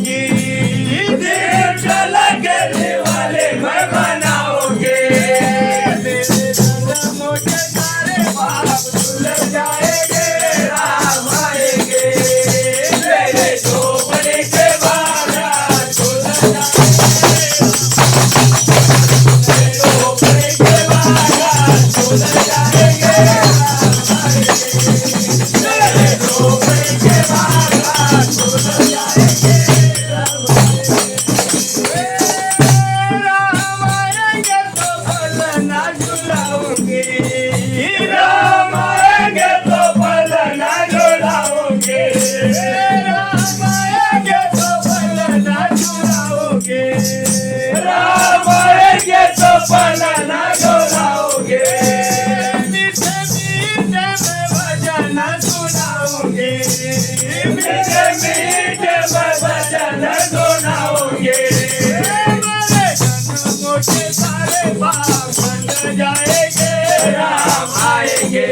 दिल लगने वाले मैं मनाओगे तेरे रंग मोटे सारे पाप धुल जाएंगे राम आएंगे मेरे झोपड़े के बाहर धुल जाएंगे मेरे झोपड़े के बाहर धुल जाएंगे राम आएंगे मेरे झोपड़े के बाहर धुल जाएंगे पलना डोलाओगे मीठे मीठे में भजन सुनाओगे मीठे मीठे में भजन सुनाओगे मेरे जन्म मोटे सारे पाप बन जाएंगे राम आएंगे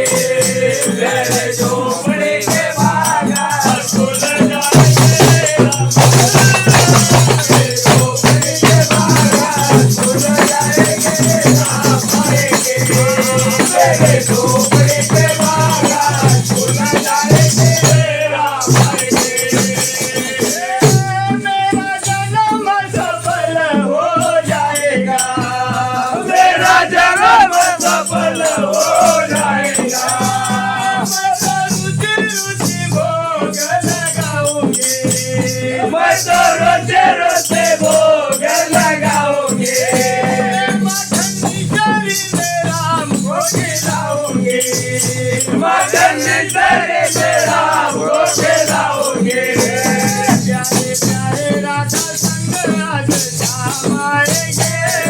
मेरे झोपड़े के बाहर खुल जाएंगे मेरे झोपड़े के बाहर खुल जाएंगे मेरे झोपड़े के बाहर खुल जाएंगे राम आएंगे मेरा जन्म सफल हो जाएगा मेरा जन्म सफल हो जाएगा मैं तो रुचि रुचि भोग लगाऊंगी मैं तो रोजे रोजे भोग लगाऊंगी मदन तेरे मेरा भोग लाओगे प्यारे प्यारे राधा संग आज शाम आएंगे